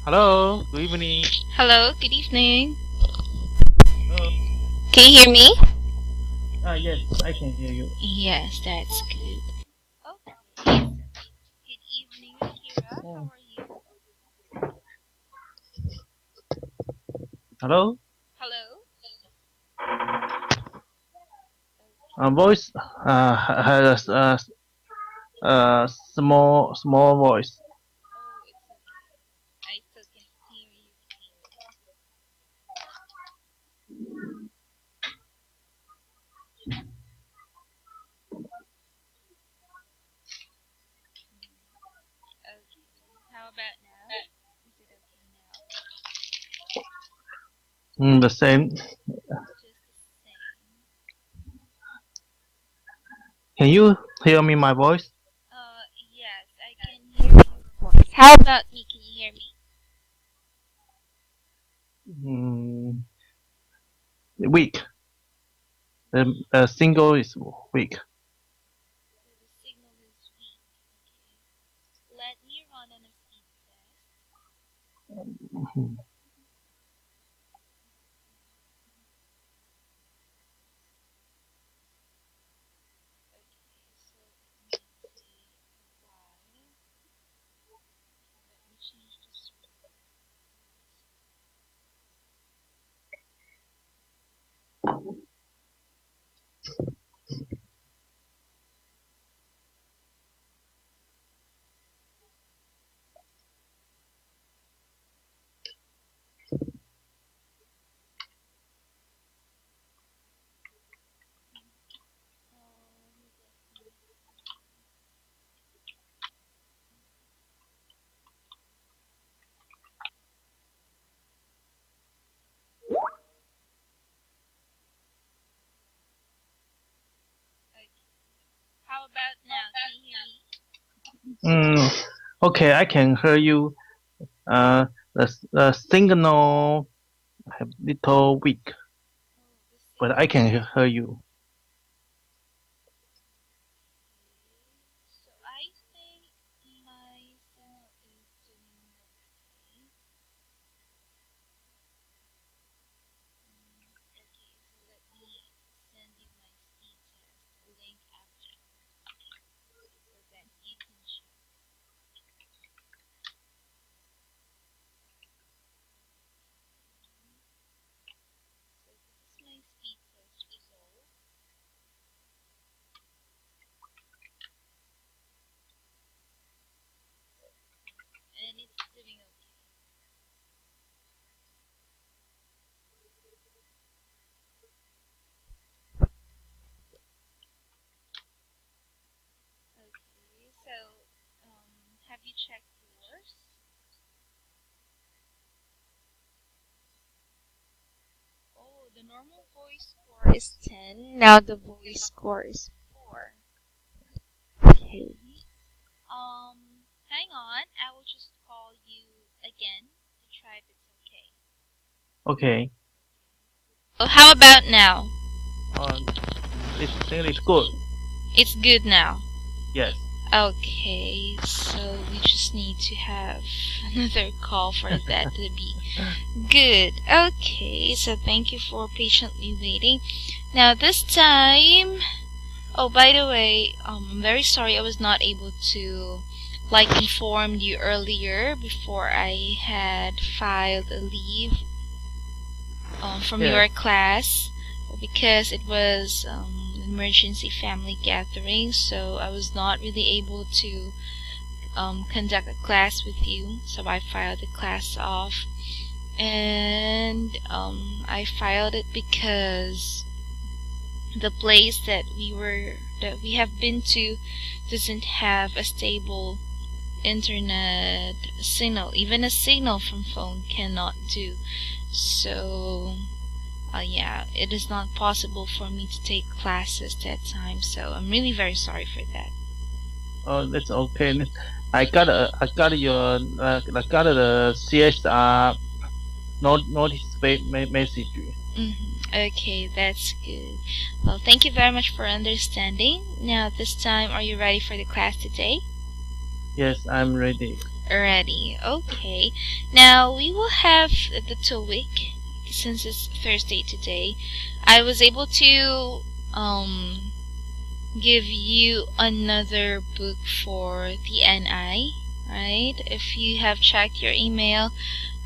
Hello, good evening. Hello, good evening. Hello. Can you hear me? Yes, I can hear you. Yes, that's good. Okay. Good evening, Akira. How are you? Hello. Hello? Voice has small voice. Oh, it's okay. I still can hear you clearly. Okay. How about now? Is it okay now? The same. Just the same. Can you hear me? My voice. Yes, I can hear your voice. How about me? Can you hear me? Weak. The single is weak. So the signal is weak. Okay. Let me run on a speed test. Mhm. Okay, so it may take a while. Let me change the server. Okay. How about now? Can you hear me? Okay, I can hear you. The signal have little weak, Oh, the but signal I is can weak. hear you. So I think my signal is doing okay. Okay, so let me send you my speed test link after so that you can check. So this is my speed test result. And it's doing okay. Okay, so have you checked yours? Oh, the normal voice score is 10. Now the voice score is 4. Okay. Hang on. I will just call you again to try if it's okay. Okay. Oh, how about now? It's good. It's good now. Yes. Okay, so we just need to have another call for that to be good. Okay, so thank you for patiently waiting. Now this time, oh, by the way, I'm very sorry I was not able to inform you earlier before I had filed a leave from your class because it was an emergency family gathering, so I was not really able to conduct a class with you, so I filed the class off. And I filed it because the place that we have been to doesn't have a stable internet signal. Even a signal from phone cannot do. So yeah, it is not possible for me to take classes that time. So I'm really very sorry for that. Oh, that's okay. I got the CSR notice message. Okay, that's good. Well, thank you very much for understanding. Now, this time, are you ready for the class today? Yes, I'm ready. Already. Okay. Now we will have the TOEIC since it's Thursday today. I was able to give you another book for the NI, right? If you have checked your email,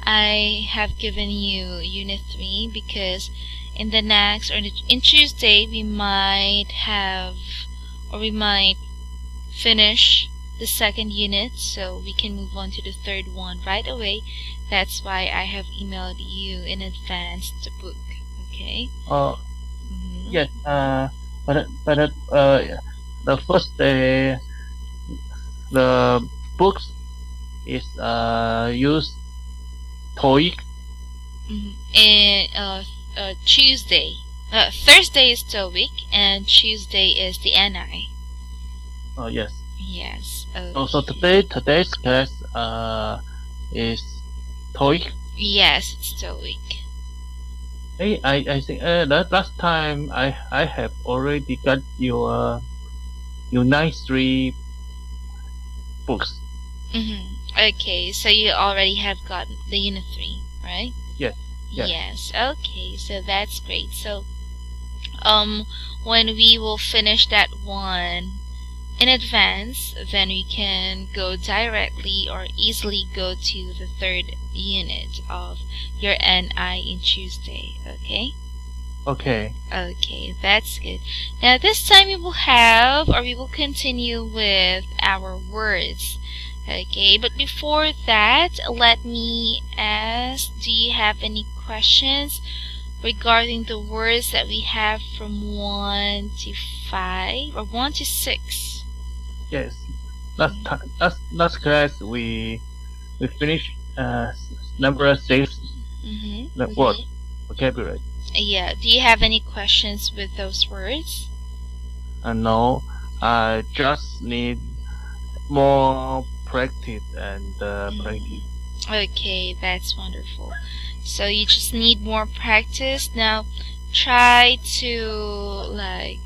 I have given you Unit 3 because in the next, or in Tuesday, we might have, or we might finish the second unit, so we can move on to the third one right away. That's why I have emailed you in advance the book. Okay. Yes. But the first day, the books is use TOEIC. And Tuesday, Thursday is TOEIC, and Tuesday is the NI. Oh yes. Yes. Okay. So today's class is TOEIC. Yes, it's TOEIC. Hey, I think that last time I have already got your Unit 3 books. Okay, so you already have got the Unit 3, right? Yes. Yes. Okay, so that's great. So when we will finish that one in advance, then we can go directly or easily go to the third unit of your NI in Tuesday. Okay? Okay. Okay, that's good. Now this time we will have, or we will continue with our words. Okay, but before that, let me ask, do you have any questions regarding the words that we have from 1 to 5 or 1 to 6? Yes. Last class we finished number 6. The word vocabulary. Yeah. Do you have any questions with those words? No. I just need more practice and practice. Okay, that's wonderful. So you just need more practice. Now try to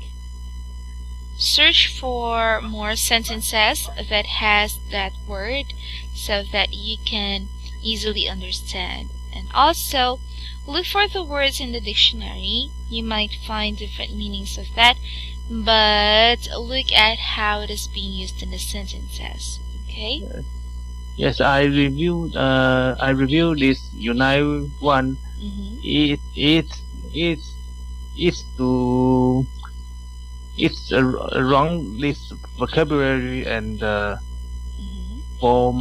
search for more sentences that has that word so that you can easily understand. And also look for the words in the dictionary. You might find different meanings of that, but look at how it is being used in the sentences. Okay? Yes, I reviewed this Unit 1. It's a wrong list vocabulary and for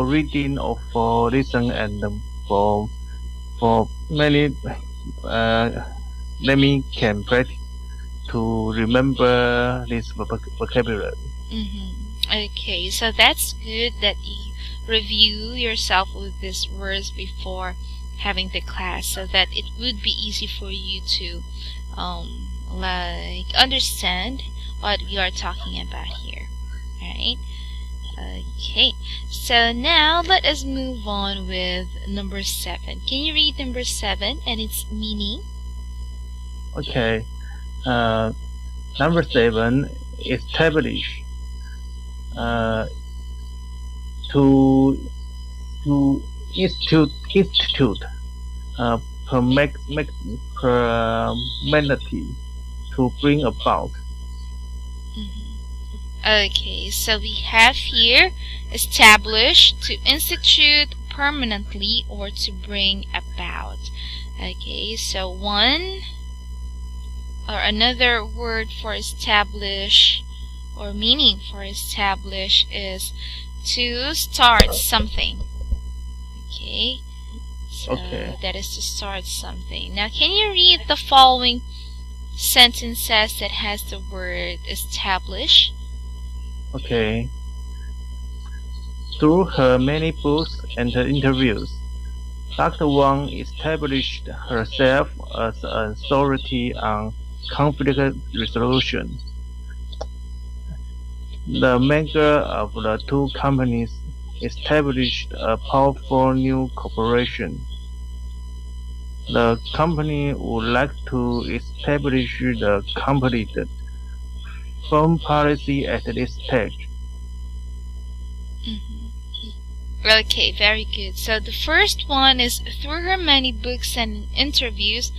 reading or for listen and for many let me can practice to remember this vocabulary. Okay, so that's good that you review yourself with these words before having the class so that it would be easy for you to understand what we are talking about here. Alright? Okay, so now let us move on with number 7. Can you read number 7 and its meaning? Okay. Number 7, establish. To institute permanently, to bring about. Okay, so we have here establish, to institute permanently, or to bring about. Okay, so one or another word for establish or meaning for establish is to start something. Okay, so that is to start something. Now can you read the following sentences that has the word establish? Okay. Through her many books and interviews, Dr. Wang established herself as an authority on conflict resolution. The merger of the two companies established a powerful new corporation. The company would like to establish the completed foreign policy at this stage. Okay, very good. So the first one is, through her many books and interviews,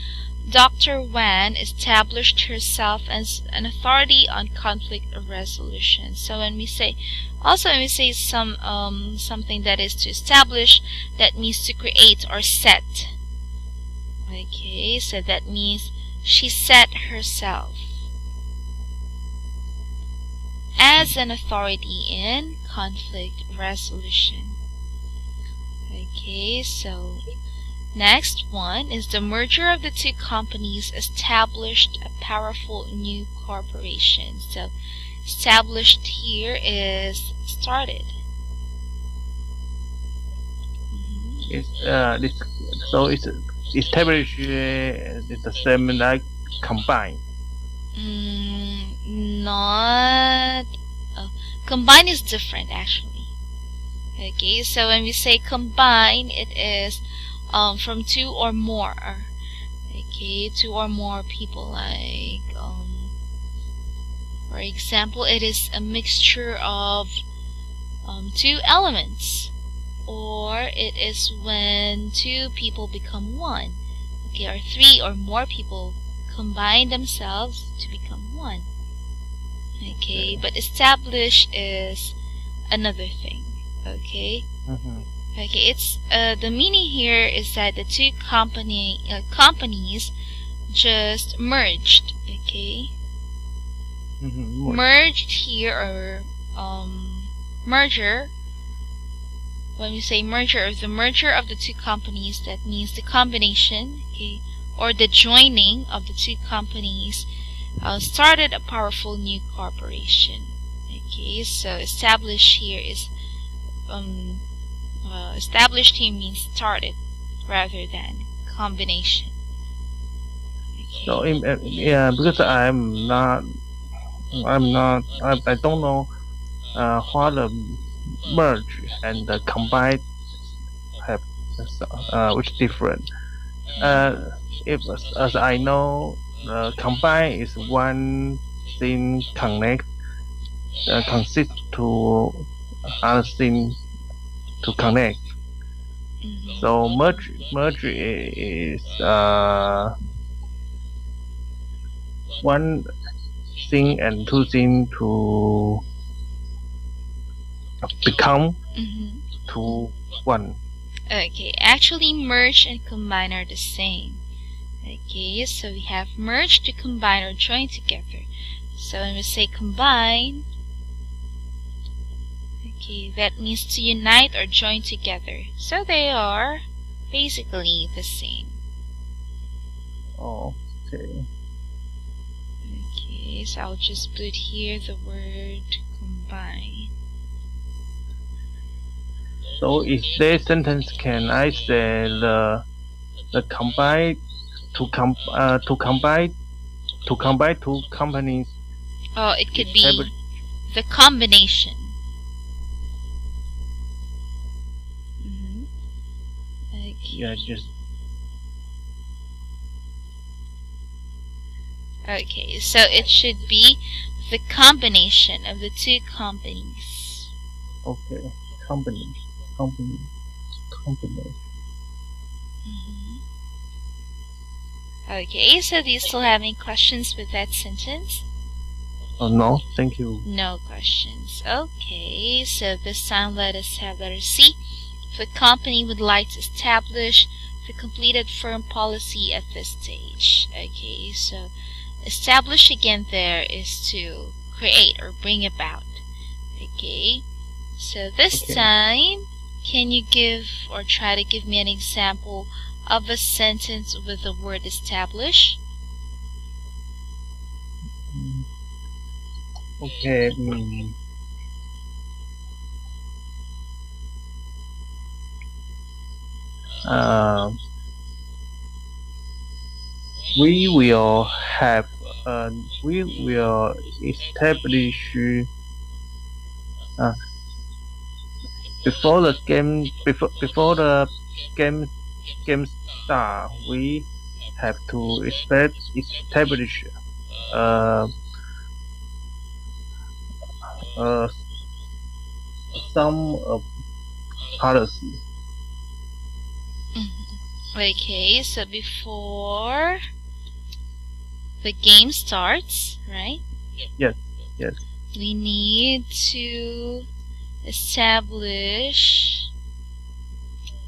Dr. Wan established herself as an authority on conflict resolution. So when we say something that is to establish, that means to create or set. Okay, so that means she set herself as an authority in conflict resolution. Okay, so next one is, the merger of the two companies established a powerful new corporation. So established here is started. So it's established. It's the same like combine. Not. Combine is different actually. Okay, so when we say combine, it is from two or more. Okay, two or more people. Like for example, it is a mixture of two elements, or it is when two people become one. Okay, or three or more people combine themselves to become one. Okay, but establish is another thing. Okay. Okay, it's the meaning here is that the two companies just merged. Okay. Merged here, or merger. When we say merger, or the merger of the two companies, that means the combination. Okay, or the joining of the two companies started a powerful new corporation. Okay, so establish here is established here means started rather than combination. Okay. So yeah, because I don't know what the merge and the combine have which different. If as I know, combine is one thing consists to other thing to connect. So merge is one thing and two things to become to one. Okay, actually merge and combine are the same. Okay, so we have merge, to combine or join together. So when we say combine, okay, that means to unite or join together. So they are basically the same. Oh, okay. Okay, so I'll just put here the word combine. So in this sentence, can I say the combine to combine two companies? Oh, it could be the combination. Okay. Yeah, just. Okay, so it should be the combination of the two companies. Okay, company. Okay, so do you still have any questions with that sentence? Oh no, thank you. No questions. Okay, so this time let us have letter C. The company would like to establish the completed firm policy at this stage. Okay, so establish again there is to create or bring about. Okay, so this time, can you give or try to give me an example of a sentence with the word establish? Okay. We will establish before the game start. We have to establish policy. Okay, so before the game starts, right? Yes, yes, We need to establish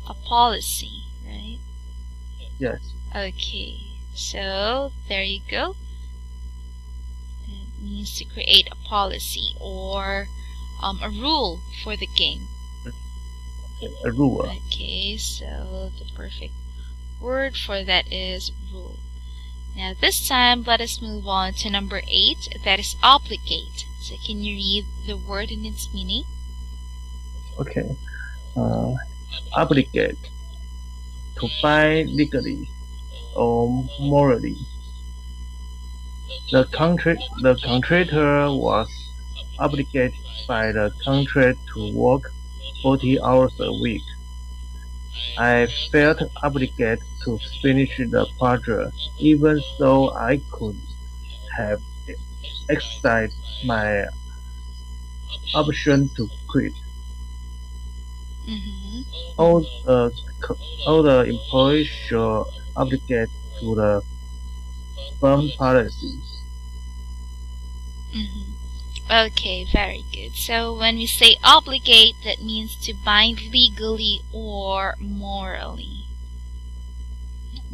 a policy, right? yes. Okay, so there you go. It means to create a policy or a rule for the game. Okay, a rule. Okay, so the perfect word for that is rule. Now this time, let us move on to number 8, that is obligate. So can you read the word and its meaning? Okay. Obligate, to bind legally or morally. The contractor was obligated by the contract to work 40 hours a week. I felt obligated to finish the project, even though I could have exercised my option to quit. All the employees should obligate to the firm policy. Okay, very good. So when we say obligate, that means to bind legally or morally.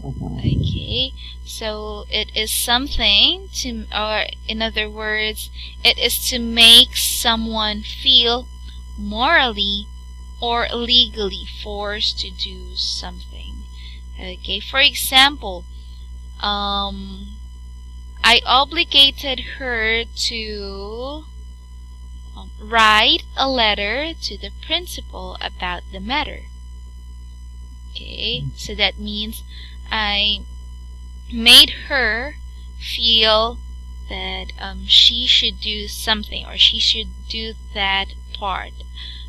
Okay, so it is something to, or in other words, it is to make someone feel morally or legally forced to do something. Okay, for example, I obligated her to write a letter to the principal about the matter. Okay, so that means I made her feel that she should do something, or she should do that part,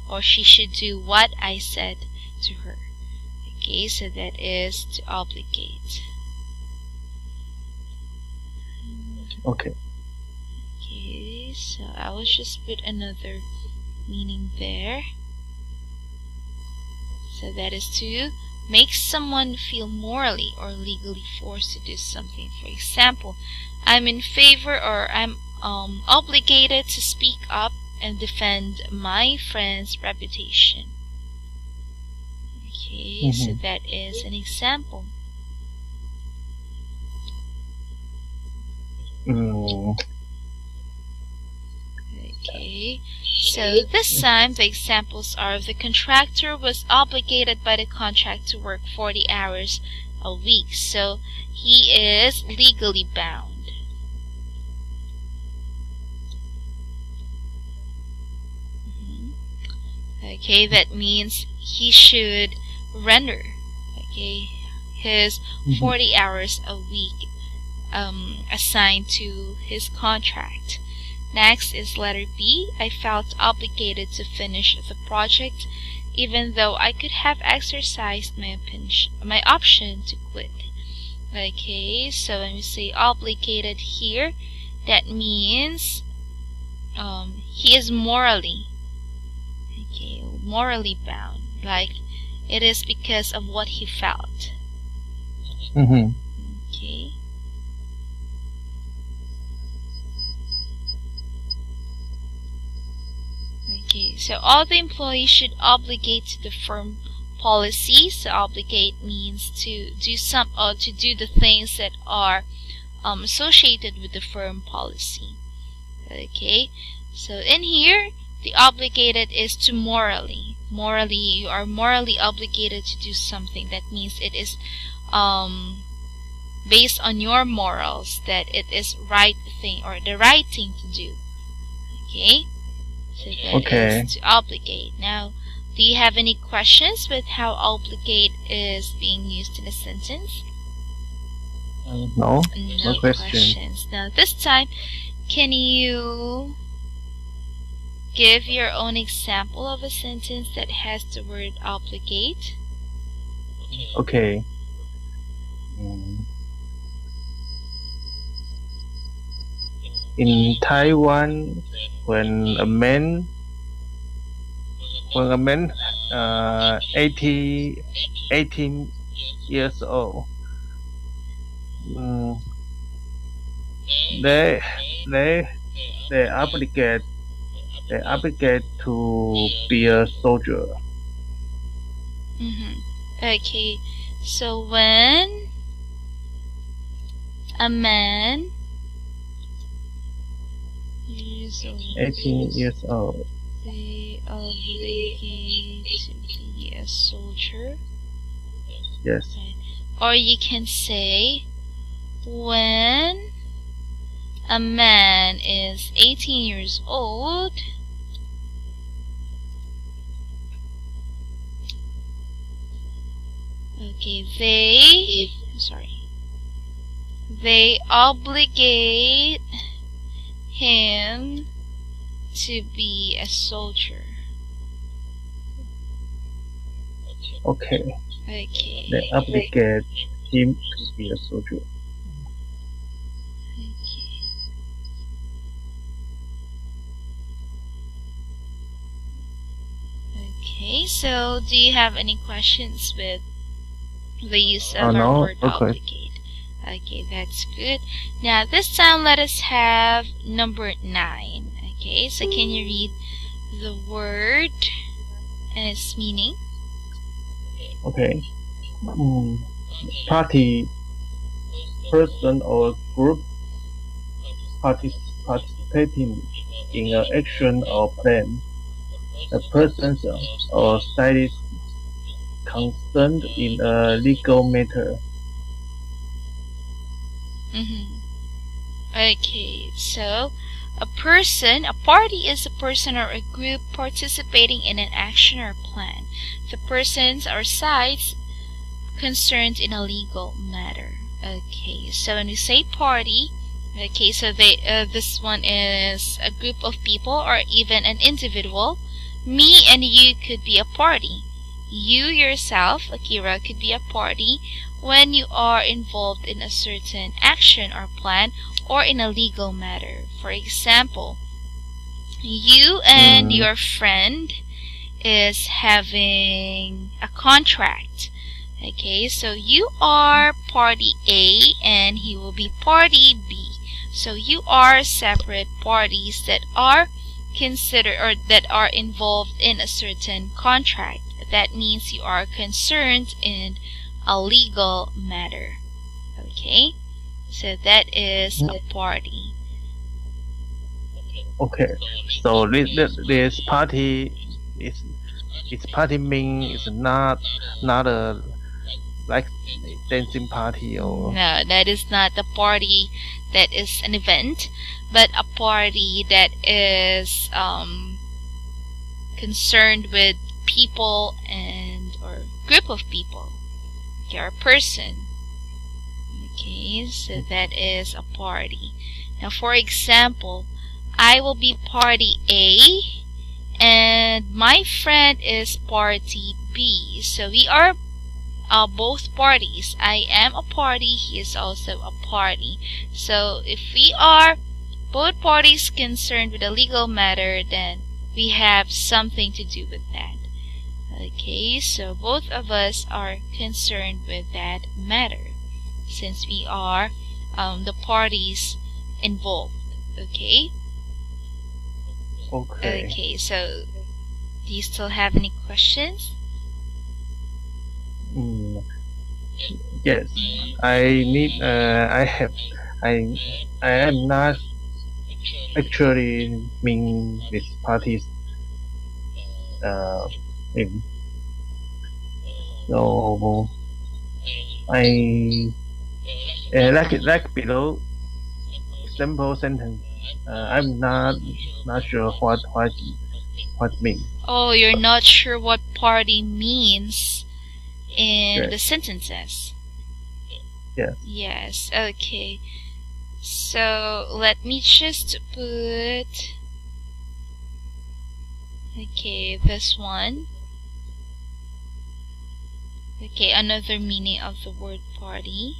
or she should do what I said to her. Okay, so that is to obligate. Okay. Okay, so I will just put another meaning there. So that is to make someone feel morally or legally forced to do something. For example, I'm in favor, or I'm obligated to speak up and defend my friend's reputation. Okay, so that is an example. Okay, so this time the examples are: the contractor was obligated by the contract to work 40 hours a week, so he is legally bound. Okay, that means he should render, okay, his 40 hours a week assigned to his contract. Next is letter B. I felt obligated to finish the project even though I could have exercised my option to quit. Okay, so when we say obligated here, that means he is morally, okay, morally bound. Like, it is because of what he felt. Okay. Okay, so all the employees should obligate to the firm policy. So obligate means to do the things that are associated with the firm policy. Okay, so in here, the obligated is to morally. Morally, you are morally obligated to do something. That means it is based on your morals that it is right thing or the right thing to do. Okay. So that is to obligate. Now, do you have any questions with how obligate is being used in a sentence? No questions. Now, this time, can you give your own example of a sentence that has the word obligate? Okay. In Taiwan, when a man 18 years old. Mm, they they they obligate to be a soldier. Okay, so when a man 18 years old, they obligate to be a soldier. Yes. Right. Or you can say when a man is 18 years old, okay, they obligate him to be a soldier. Okay. Okay. They obligate him to be a soldier. Okay, so do you have any questions with the use of our No, word obligate? Okay, that's good. Now this time let us have number 9. Okay, so can you read the word and its meaning? Okay. Party, person or group participating in an action or plan. A person or scientist concerned in a legal matter. Okay, so a party is a person or a group participating in an action or plan. The persons or sides concerned in a legal matter. Okay, so when we say party, okay, so this one is a group of people or even an individual. Me and you could be a party. You yourself, Akira, could be a party when you are involved in a certain action or plan or in a legal matter. For example, you and your friend is having a contract. Okay, so you are party A and he will be party B. So you are separate parties that are considered or that are involved in a certain contract. That means you are concerned in a legal matter. Okay, so that is a party. Okay, so this party is its party mean is not a like dancing party or no, that is not a party that is an event, but a party that is concerned with people and or group of people, okay, or a person. Okay, so that is a party. Now for example, I will be party A and my friend is party B. So we are both parties. I am a party, he is also a party. So if we are both parties concerned with a legal matter, then we have something to do with that. Okay, so both of us are concerned with that matter since we are the parties involved. Okay? Okay, so do you still have any questions? Yes, I need. I am not actually mean this parties. In. So I like below example sentence. I'm not sure what mean. Oh, you're not sure what party means in the sentences. Yes. Yes, okay. So let me just put this one. Okay, another meaning of the word party.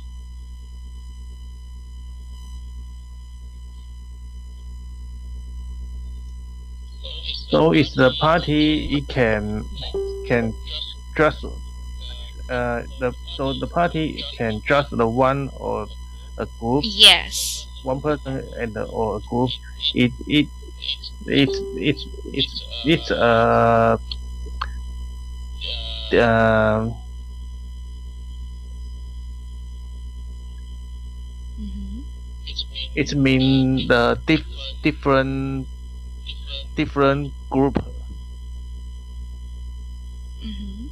So it's the party it can can just so the party can just the one or a group, Yes. one person and or a group. It it's Mm-hmm. it mean the different group. Mm-hmm.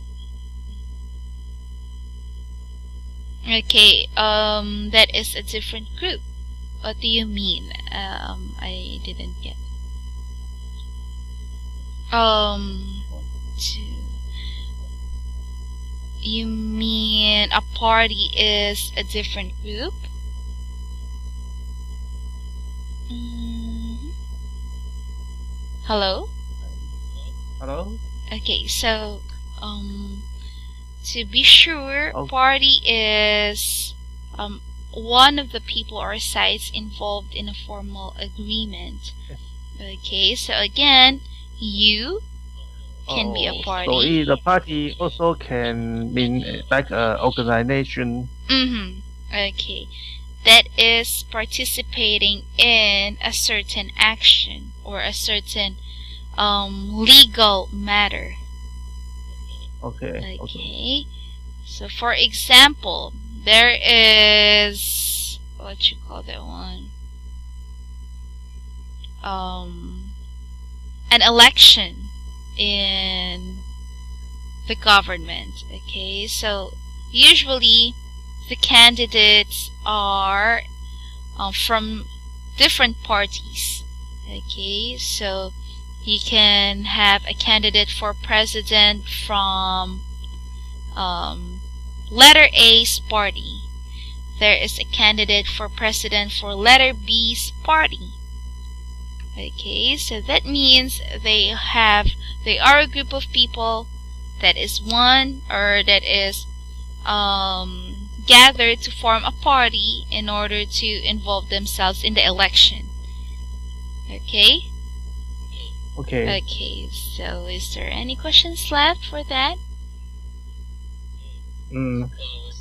Okay, that is a different group. What do you mean? I didn't get. You mean a party is a different group? Hello? Hello? Okay, so, to be sure, party is one of the people or sides involved in a formal agreement. Okay, so again, you can be a party. So the party also can mean like an organization. Okay, that is participating in a certain action or a certain legal matter. Okay. So for example, there is what you call that one? An election in the government. Okay, so usually the candidates are from different parties. Okay, so you can have a candidate for president from letter A's party. There is a candidate for president for letter B's party. Okay, so that means they are a group of people that is gathered to form a party in order to involve themselves in the election. Okay? Okay. Okay, so is there any questions left for that?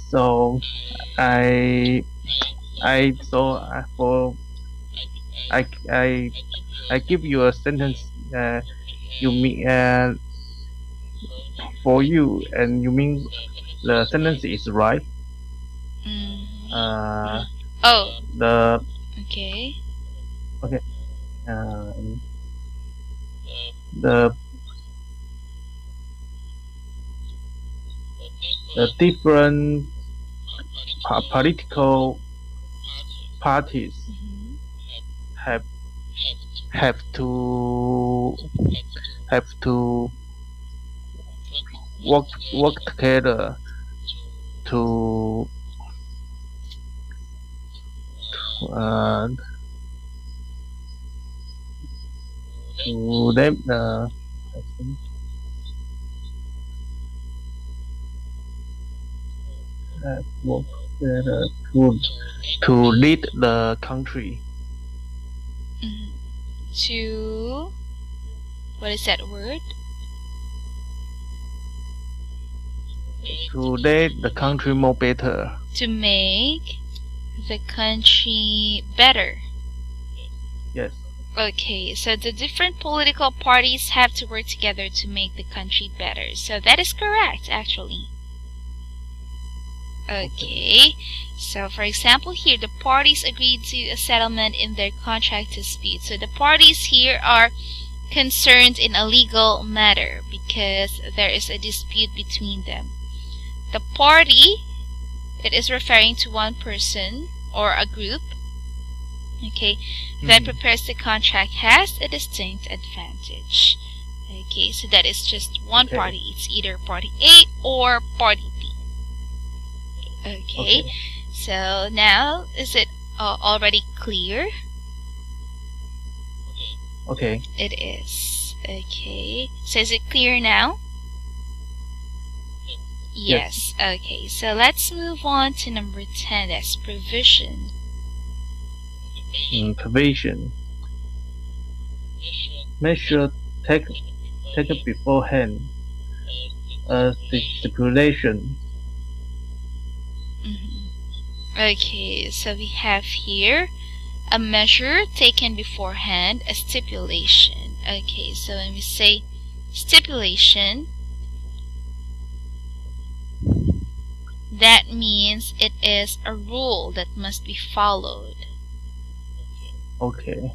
So I give you a sentence. You mean for you, and you mean the sentence is right. Okay. The different political parties have to work together to them work together to lead the country. To what is that word? To lead the country more better. To make the country better. Yes. Okay, so the different political parties have to work together to make the country better. So that is correct, actually. Okay, so for example here, the parties agreed to a settlement in their contract dispute. So the parties here are concerned in a legal matter because there is a dispute between them. The party, it is referring to one person or a group, okay, that prepares the contract has a distinct advantage. Okay, so that is just one party. It's either party A or party B. Okay, so now is it already clear? Okay. It is. Okay, so is it clear now? Yes. Okay, so let's move on to number 10. That's provision. Provision. Measure taken beforehand a stipulation. Okay, so we have here a measure taken beforehand, a stipulation. Okay, so when we say stipulation, that means it is a rule that must be followed. Okay.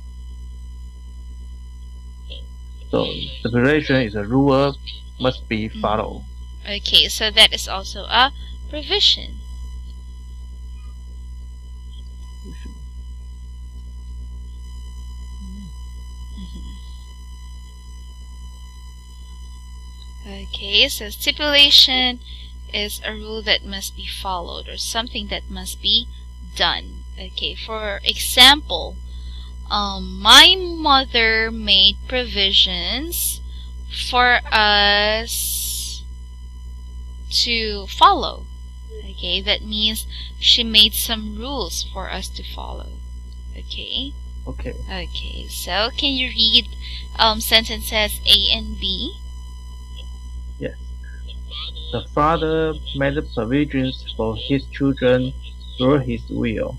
So stipulation is a rule must be followed. Okay, so that is also a provision. Okay, so stipulation is a rule that must be followed or something that must be done. Okay, for example, my mother made provisions for us to follow. Okay, that means she made some rules for us to follow. Okay? Okay. Okay, so can you read sentences A and B? Yes. The father made provisions for his children through his will.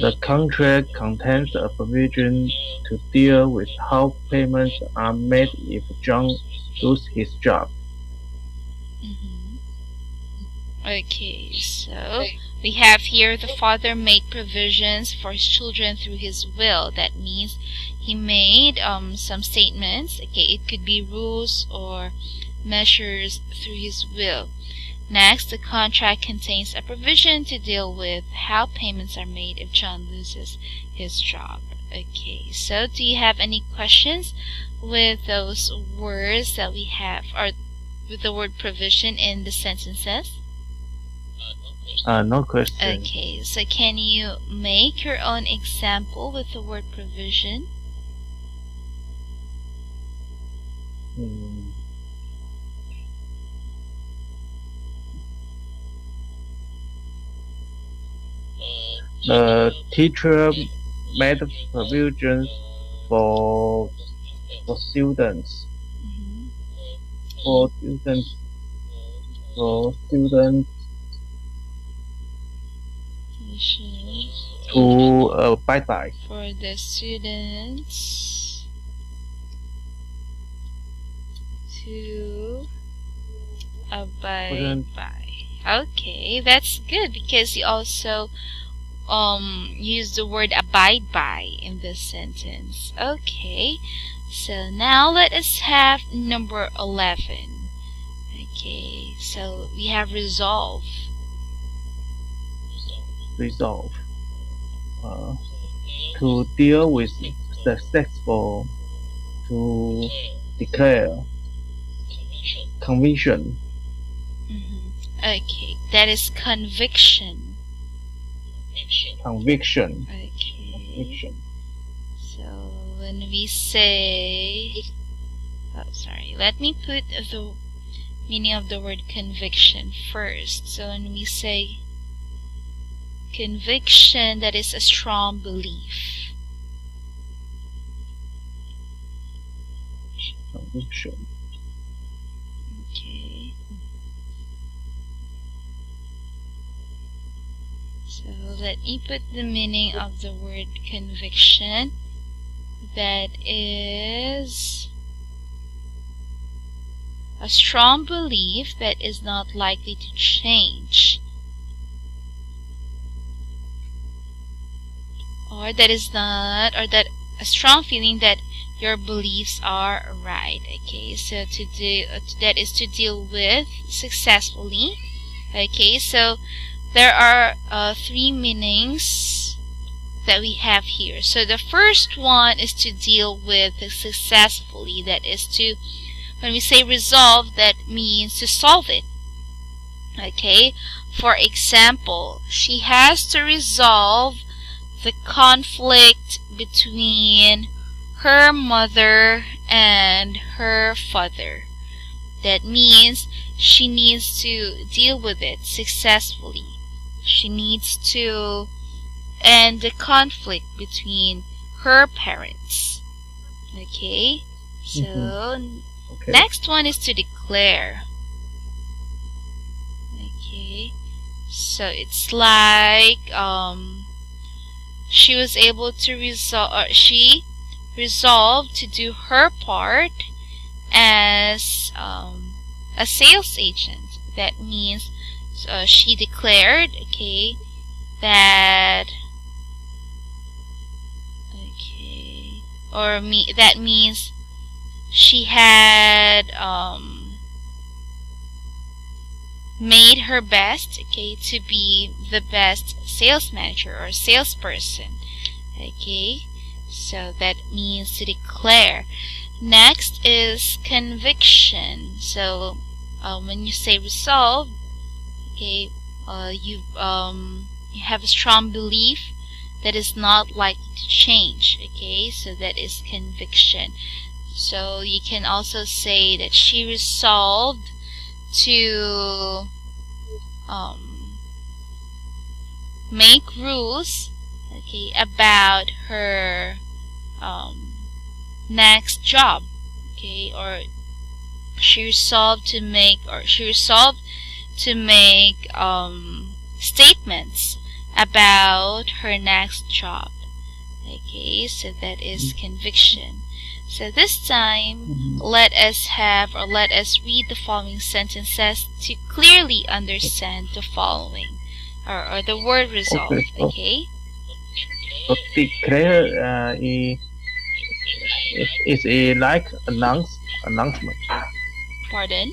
The contract contains a provision to deal with how payments are made if John loses his job. Okay, so we have here the father made provisions for his children through his will. That means he made some statements. Okay, it could be rules or measures through his will. Next, the contract contains a provision to deal with how payments are made if John loses his job. Okay, so do you have any questions with those words that we have, or with the word provision in the sentences? No question. Okay, so can you make your own example with the word provision? The teacher made provisions for students. For students to abide by. For the students to abide by. Okay, that's good because you also use the word abide by in this sentence. Okay, so now let us have number 11. Okay, so we have resolve. Resolve. To deal with successful. To declare. Conviction. Okay, that is conviction. Conviction. Okay. Conviction. So when we say, let me put the meaning of the word conviction first. So when we say conviction, that is a strong belief. Conviction. Okay. So let me put the meaning of the word conviction. That is a strong belief that is not likely to change, or that a strong feeling that your beliefs are right. Okay, so that is to deal with successfully. Okay, so there are three meanings that we have here. So the first one is to deal with successfully. That is to, when we say resolve, that means to solve it. Okay, for example, she has to resolve the conflict between her mother and her father. That means she needs to deal with it successfully. She needs to end the conflict between her parents. Okay, so Okay. next one is to declare. So it's like she was able to she resolved to do her part as a sales agent. That means she declared, okay, that that means she had made her best, okay, to be the best sales manager or salesperson. Okay, so that means to declare. Next is conviction. So when you say resolve, okay, you have a strong belief that is not likely to change. Okay, so that is conviction. So you can also say that she resolved to make rules, okay, about her next job, okay, or she resolved to make statements about her next job. Okay, so that is conviction. So this time, let us read the following sentences to clearly understand the following, or the word resolve. Okay. So declare is a like announcement. Pardon?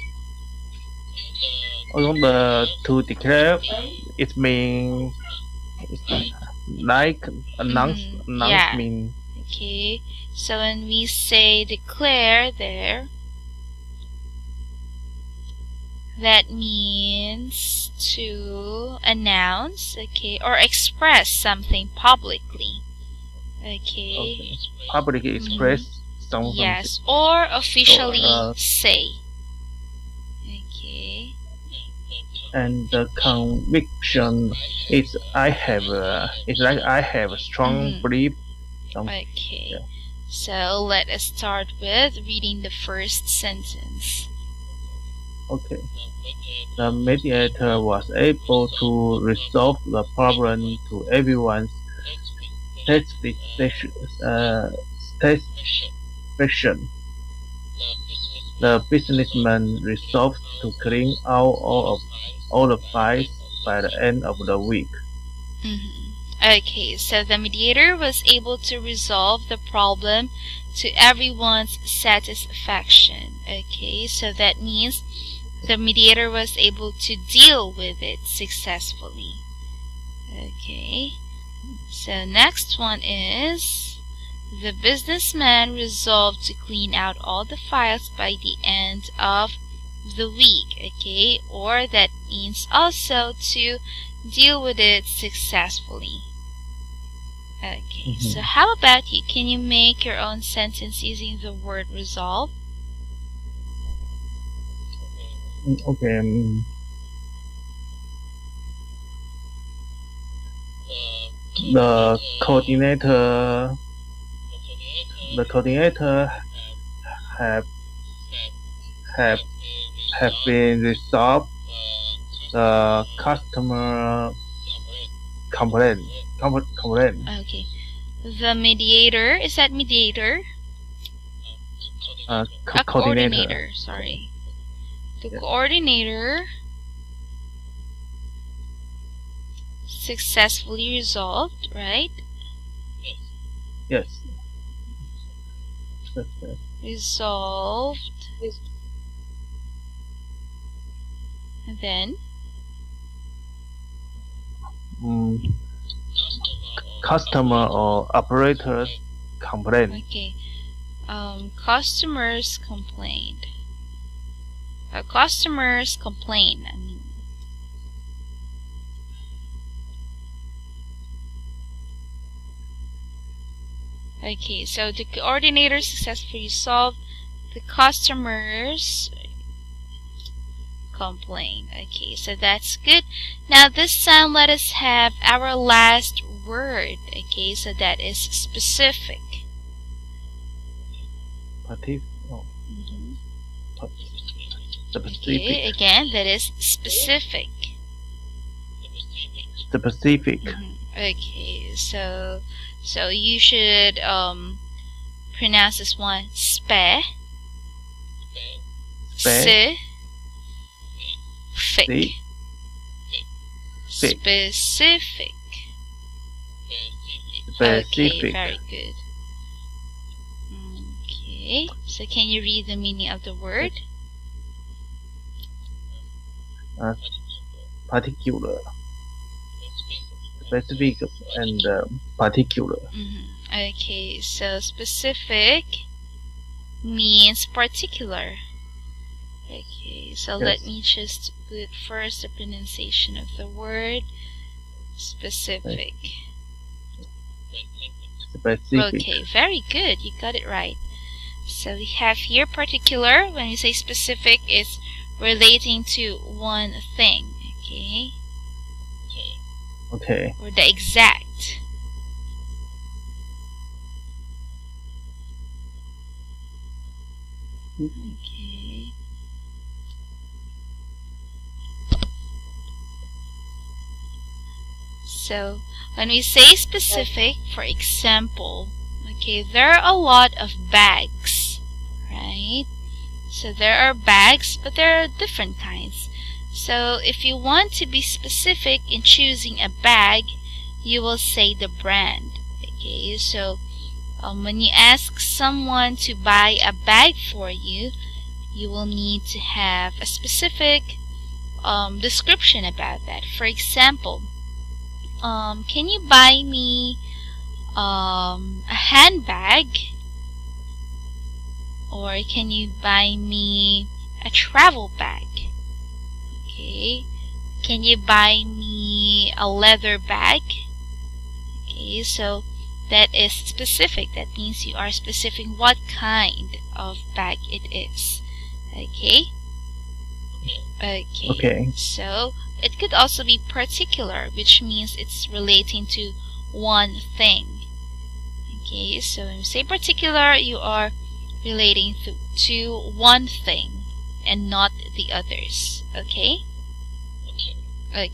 To declare, it means like announcement. Yeah. Okay. So when we say declare there, that means to announce, okay, or express something publicly. Okay. Publicly express something. Yes, or officially say. Okay. And the conviction is it's like I have a strong belief. Okay. Yeah. So let us start with reading the first sentence. Okay. The mediator was able to resolve the problem to everyone's satisfaction. The businessman resolved to clean out all the files by the end of the week. Okay, so the mediator was able to resolve the problem to everyone's satisfaction. Okay, so that means the mediator was able to deal with it successfully. Okay, so next one is the businessman resolved to clean out all the files by the end of the week. Okay, or that means also to deal with it successfully. Okay, so how about you? Can you make your own sentence using the word resolve? Okay. The coordinator have been resolved the customer complaint. Okay. The mediator, is that mediator? Coordinator. Sorry. The coordinator successfully resolved, right? Yes. Resolved. And then? Customer or operators complaint. Okay. Customers complained. Customers complain. I mean. Okay, so the coordinator successfully solved the customers complaint. Okay, so that's good. Now this time let us have our last word. Okay, so that is specific. Specific. Okay, again, that is specific. specific. Okay, so you should pronounce this one specific. Specific. Okay, very good. Okay, so can you read the meaning of the word? Particular, specific, and particular. Okay, so specific means particular. Okay, so let me just put first the pronunciation of the word specific. Okay, very good. You got it right. So we have here particular. When we say specific, it's relating to one thing. Okay. Okay. Or the exact. Okay. So when we say specific, for example, okay, there are a lot of bags, right? So there are bags, but there are different kinds. So if you want to be specific in choosing a bag, you will say the brand. Okay, so when you ask someone to buy a bag for you, you will need to have a specific description about that. For example, can you buy me a handbag? Or can you buy me a travel bag? Okay. Can you buy me a leather bag? Okay, so that is specific. That means you are specifying what kind of bag it is. Okay? Okay. So it could also be particular, which means it's relating to one thing. Okay, so when you say particular, you are relating to one thing and not the others. Okay?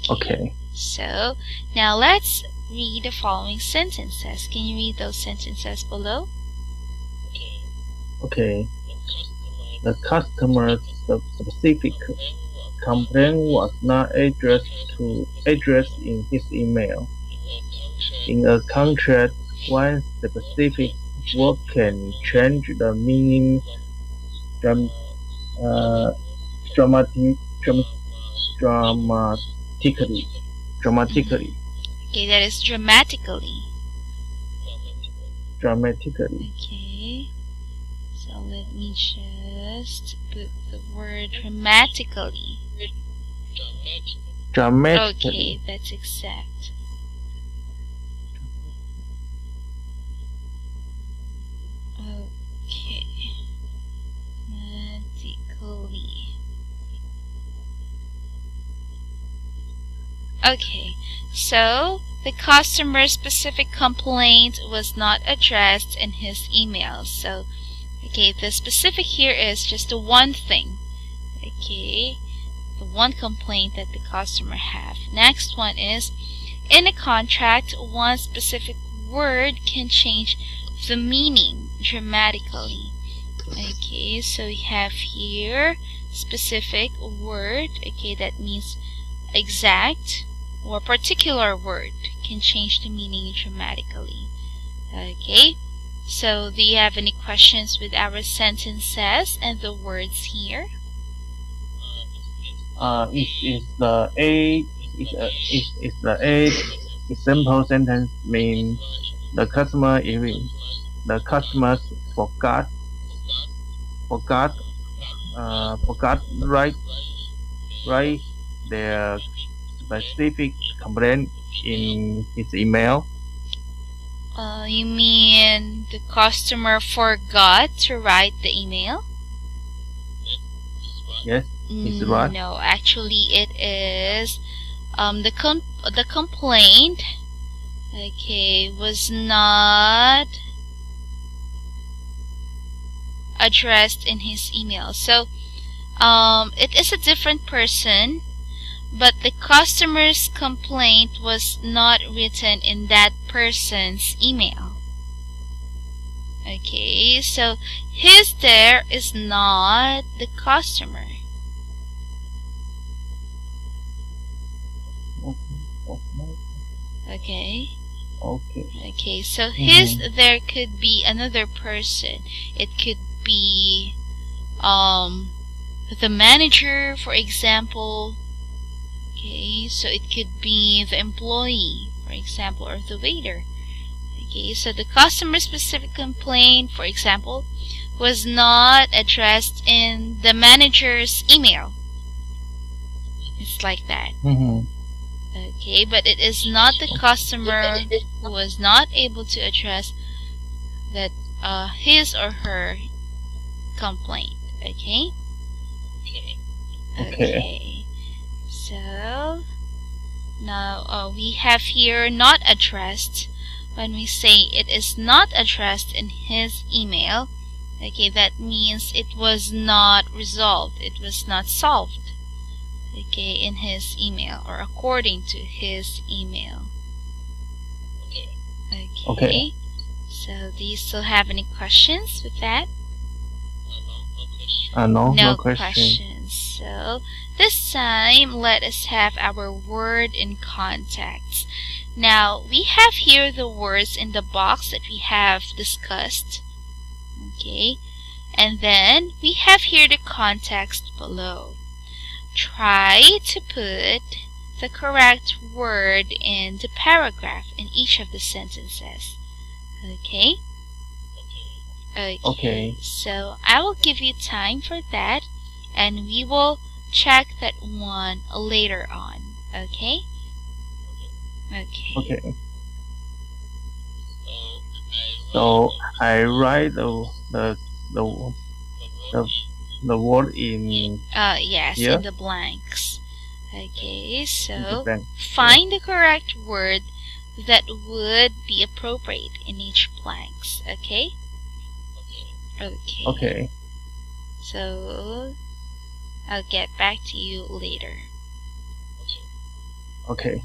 Okay. So now let's read the following sentences. Can you read those sentences below? Okay. The customer's specific complaint was not addressed in his email. In a contract, one specific word can change the meaning dramatically. Okay, that is dramatically. Okay. So let me just put the word dramatically. Okay, that's exact. Okay. Dramatically. Okay, so the customer's specific complaint was not addressed in his email. So, okay, the specific here is just the one thing. Okay, the one complaint that the customer have. Next one is, in a contract, one specific word can change the meaning dramatically. Okay, so we have here specific word. Okay, that means exact or particular word can change the meaning dramatically. Okay, so do you have any questions with our sentences and the words here? Is the A example sentence mean the customer forgot write their specific complaint in his email? You mean the customer forgot to write the email? Yes, it's right. No, actually it is the complaint, okay, was not addressed in his email. So it is a different person but the customer's complaint was not written in that person's email. Okay, so his there is not the customer. Okay. Okay, so his there could be another person. It could be the manager, for example. Okay, so it could be the employee, for example, or the waiter. Okay, so the customer specific complaint, for example, was not addressed in the manager's email. It's like that. Okay, but it is not the customer who was not able to address that his or her complaint. Okay? Okay. So now we have here not addressed. When we say it is not addressed in his email, okay, that means it was not resolved. It was not solved. Okay, in his email or according to his email. Okay. So do you still have any questions with that? No questions. So this time let us have our word in context. Now we have here the words in the box that we have discussed. Okay. And then we have here the context below. Try to put the correct word in the paragraph in each of the sentences. Okay? Okay. So I will give you time for that, and we will check that one later on. Okay? Okay. So I write the word in yes, here? in the blanks. Okay, so find the correct word that would be appropriate in each blanks. Okay? Okay. So I'll get back to you later. Okay.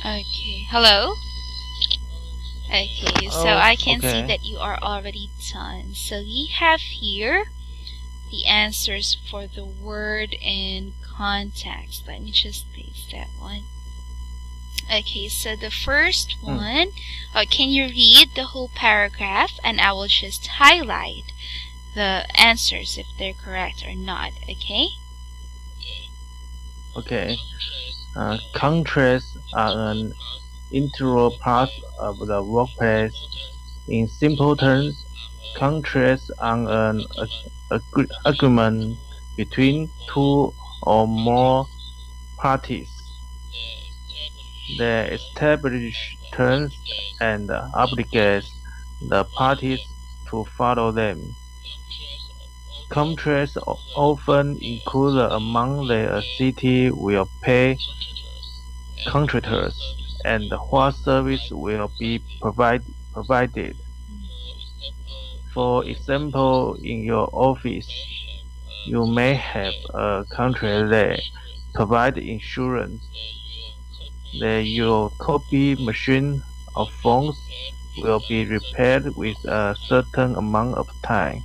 Okay, hello? Okay, so Oh, I can see okay. that you are already done. So we have here the answers for the word and context. Let me just paste that one. Okay, so the first one, can you read the whole paragraph, and I will just highlight the answers if they're correct or not, okay? Okay. Contracts are an integral part of the workplace. In simple terms, contracts are an agreement between two or more parties. They establish terms and obligate the parties to follow them. Contracts often include the amount that a city will pay contractors and what service will be provided. For example, in your office, you may have a contract that provides insurance, that your copy machine or phones will be repaired with a certain amount of time.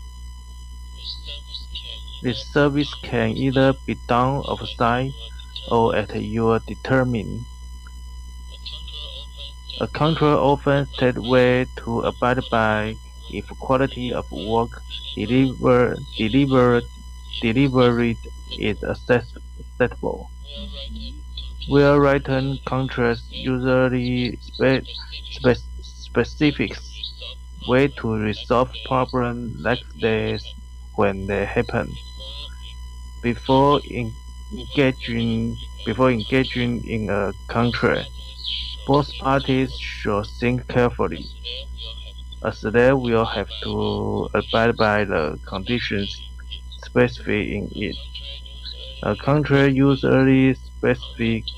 This service can either be done off-site or at your determined. A contract often states where to abide by if quality of work delivered is acceptable. Well-written contracts usually specific way to resolve problems like this when they happen. Before engaging in a contract, both parties should think carefully, as they will have to abide by the conditions specified in it. A contract usually specifies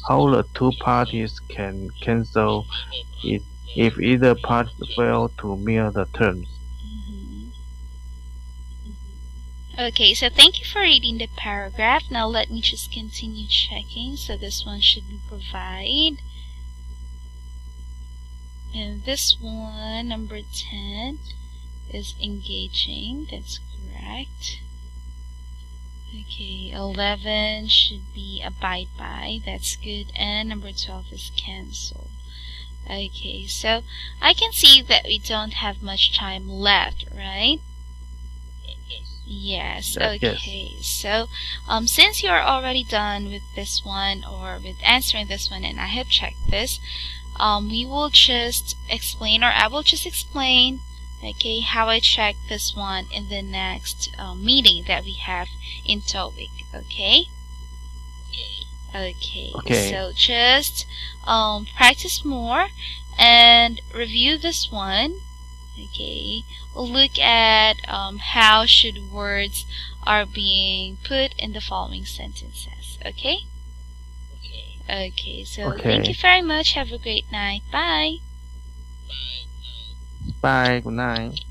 how the two parties can cancel it if either party fails to meet the terms. Okay, so thank you for reading the paragraph. Now let me just continue checking. So this one should be provide. And this one, number 10, is engaging. That's correct. Okay, 11 should be abide by. That's good. And number 12 is cancel. Okay, so I can see that we don't have much time left, right? Yes. Okay. Yes. So, since you're already done with this one or with answering this one, and I have checked this, we will just explain, or I will just explain, okay, how I check this one in the next meeting that we have in TOEIC. Okay. Okay. So just practice more and review this one. Okay, we'll look at how should words are being put in the following sentences. Okay? Okay, so thank you very much. Have a great night. Bye. Bye. Good night.